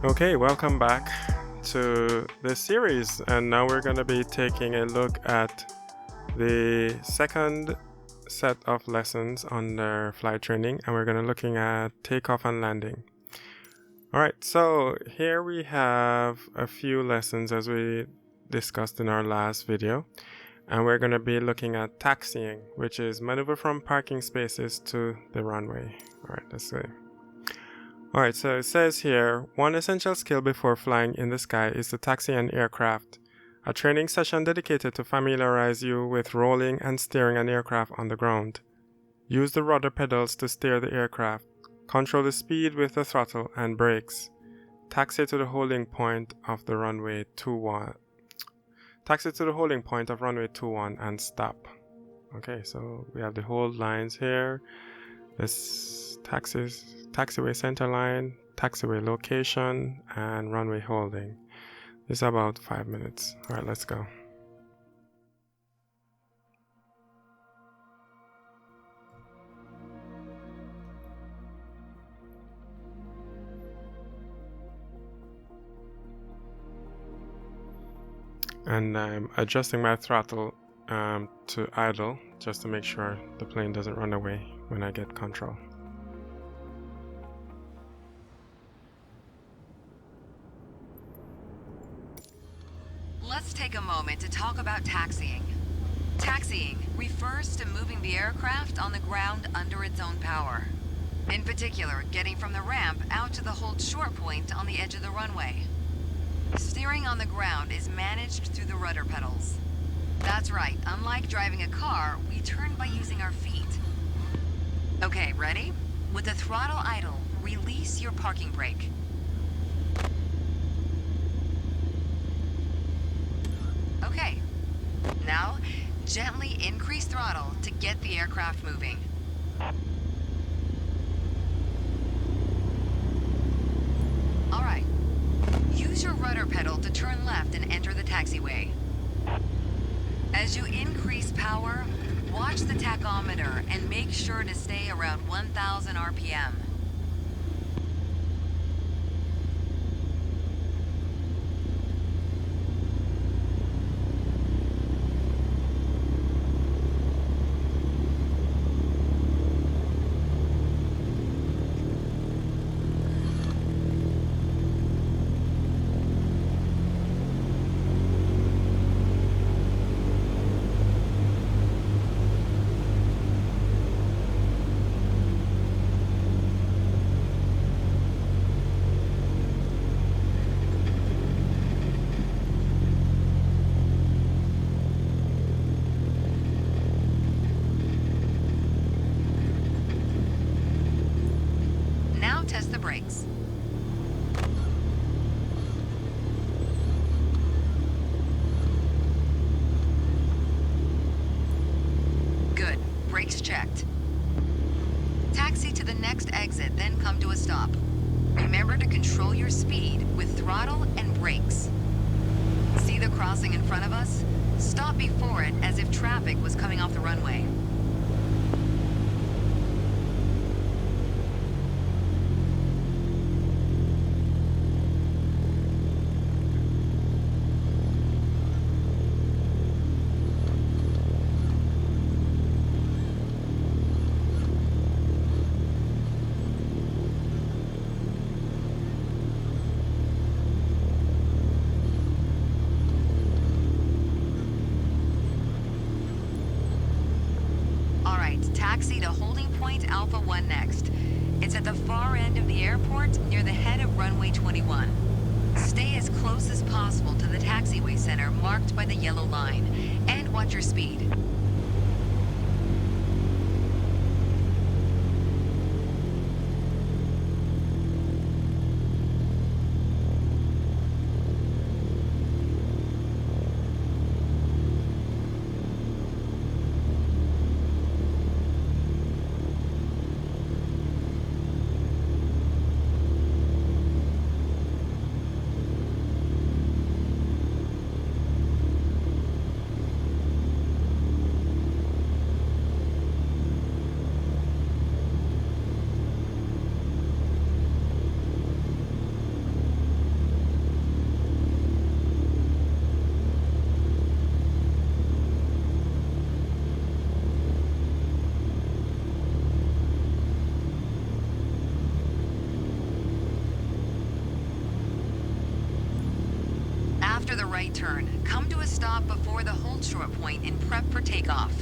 Okay, welcome back to the series, and now we're going to be taking a look at the second set of lessons under flight training, and we're going to looking at takeoff and landing. All right, so here we have a few lessons as we discussed in our last video, and we're going to be looking at taxiing, which is maneuver from parking spaces to the runway. All right, let's see. Alright, so it says here, one essential skill before flying in the sky is to taxi an aircraft. A training session dedicated to familiarize you with rolling and steering an aircraft on the ground. Use the rudder pedals to steer the aircraft. Control the speed with the throttle and brakes. Taxi to the holding point of the runway 21. Taxi to the holding point of runway 21 and stop. Okay, so we have the hold lines here. This taxiway center line, taxiway location, and runway holding. This is about 5 minutes. All right, let's go. And I'm adjusting my throttle to idle just to make sure the plane doesn't run away when I get control. Let's take a moment to talk about taxiing. Taxiing refers to moving the aircraft on the ground under its own power. In particular, getting from the ramp out to the hold short point on the edge of the runway. Steering on the ground is managed through the rudder pedals. That's right, unlike driving a car, we turn by using our feet. Okay, ready? With the throttle idle, release your parking brake. Okay, now gently increase throttle to get the aircraft moving. All right, use your rudder pedal to turn left and enter the taxiway. As you increase power, watch the tachometer and make sure to stay around 1,000 RPM. Test the brakes. Good. Brakes checked. Taxi to the next exit, then come to a stop. Remember to control your speed with throttle and brakes. See the crossing in front of us? Stop before it as if traffic was coming off the runway. Taxi to holding point Alpha 1 next. It's at the far end of the airport near the head of runway 21. Stay as close as possible to the taxiway center marked by the yellow line, and watch your speed. right turn. Come to a stop before the hold short point and prep for takeoff.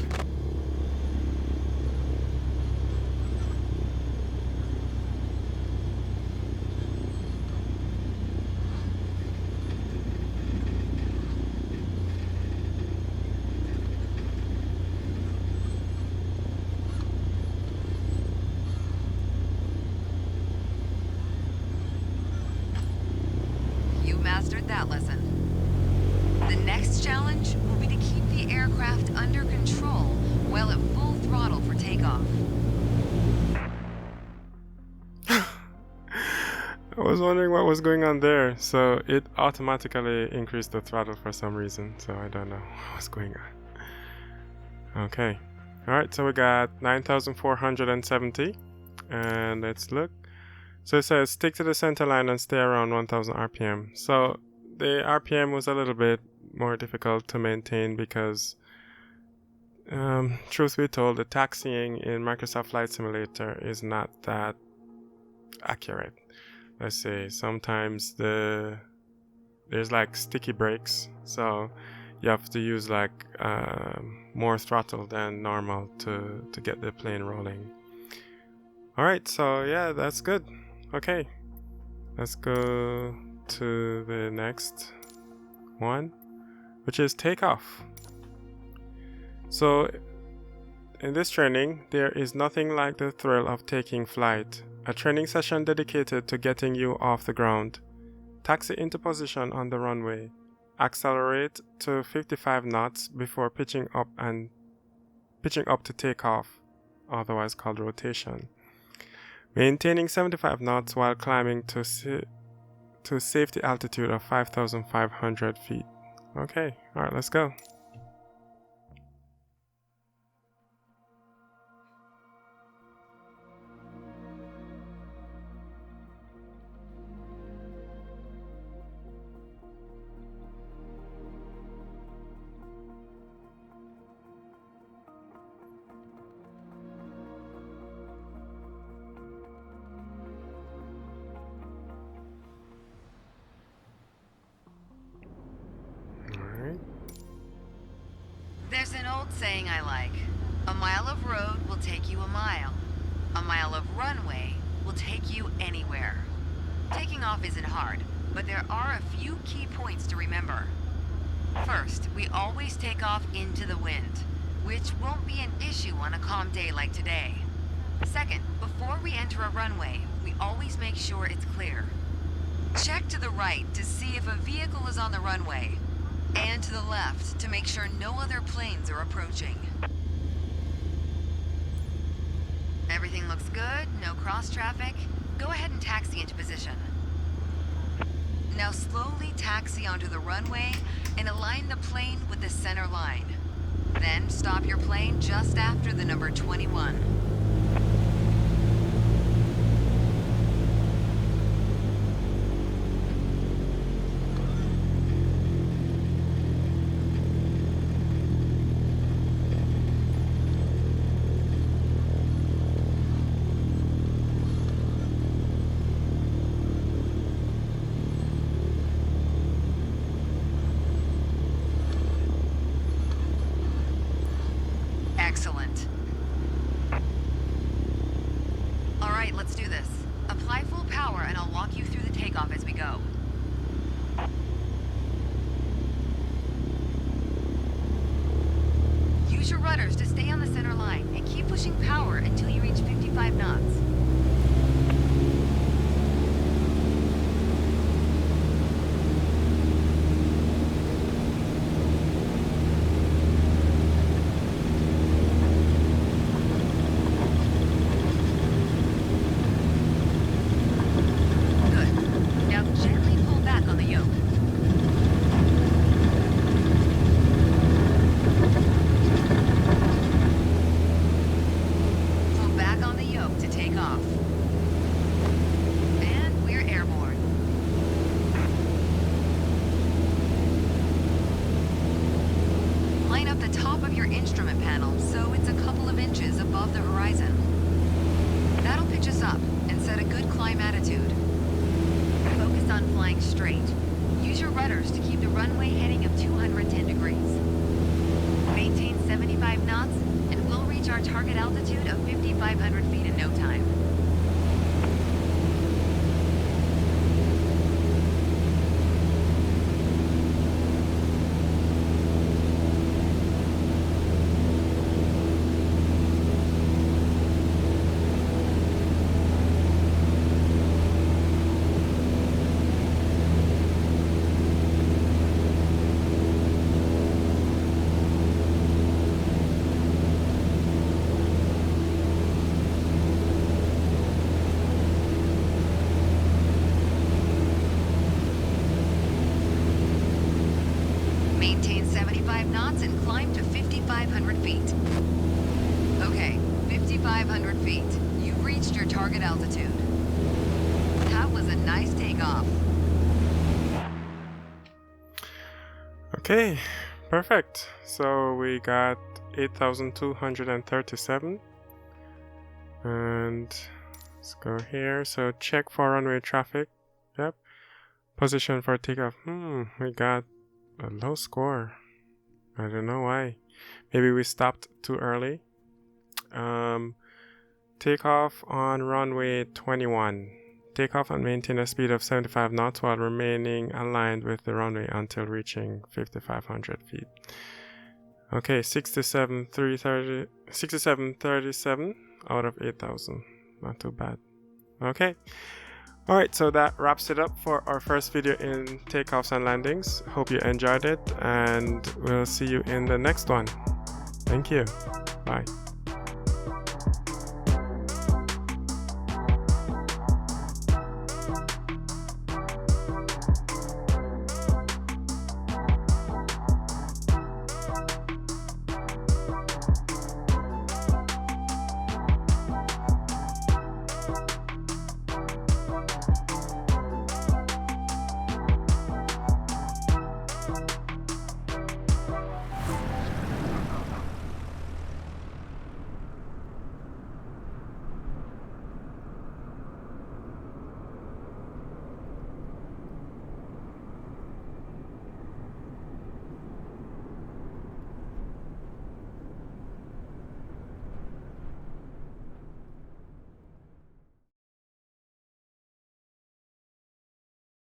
You mastered that lesson. The next challenge will be to keep the aircraft under control while at full throttle for takeoff. I was wondering what was going on there. So it automatically increased the throttle for some reason. So I don't know what was going on. Okay. Alright, so we got 9,470. And let's look. So it says stick to the center line and stay around 1000 RPM. So the RPM was a little bit more difficult to maintain because, truth be told, the taxiing in Microsoft Flight Simulator is not that accurate. Let's say sometimes there's like sticky brakes, so you have to use like more throttle than normal to get the plane rolling. Alright, so yeah, that's good. Okay, let's go to the next one, which is takeoff. So in this training, there is nothing like the thrill of taking flight. A training session dedicated to getting you off the ground. Taxi into position on the runway. Accelerate to 55 knots before pitching up to takeoff, otherwise called rotation. Maintaining 75 knots while climbing to safety altitude of 5,500 feet. Okay, alright, let's go. There's an old saying I like. A mile of road will take you a mile. A mile of runway will take you anywhere. Taking off isn't hard, but there are a few key points to remember. First, we always take off into the wind, which won't be an issue on a calm day like today. Second, before we enter a runway, we always make sure it's clear. Check to the right to see if a vehicle is on the runway, and to the left to make sure no other planes are approaching. Everything looks good, no cross traffic. Go ahead and taxi into position. Now slowly taxi onto the runway and align the plane with the center line. Then stop your plane just after the number 21. Excellent. All right, let's do this. Apply full power and I'll walk you through the takeoff as we go. Use your rudders to stay on the center line and keep pushing power until you reach 55 knots. Instrument panel, so it's a couple of inches above the horizon. That'll pitch us up and set a good climb attitude. Focus on flying straight. Use your rudders to keep the runway heading of 210 degrees. Maintain 75 knots, and we'll reach our target altitude of 5,500 feet in no time. Maintain 75 knots and climb to 5,500 feet. Okay, 5,500 feet. You've reached your target altitude. That was a nice takeoff. Okay, perfect. So we got 8,237. And let's go here. So check for runway traffic. Yep. Position for takeoff. We got a low score. I don't know why. Maybe we stopped too early. Takeoff on runway 21. Takeoff and maintain a speed of 75 knots while remaining aligned with the runway until reaching 5,500 feet. Okay, 67,37 out of 8,000. Not too bad. Okay. Alright, so that wraps it up for our first video in takeoffs and landings. Hope you enjoyed it, and we'll see you in the next one. Thank you. Bye.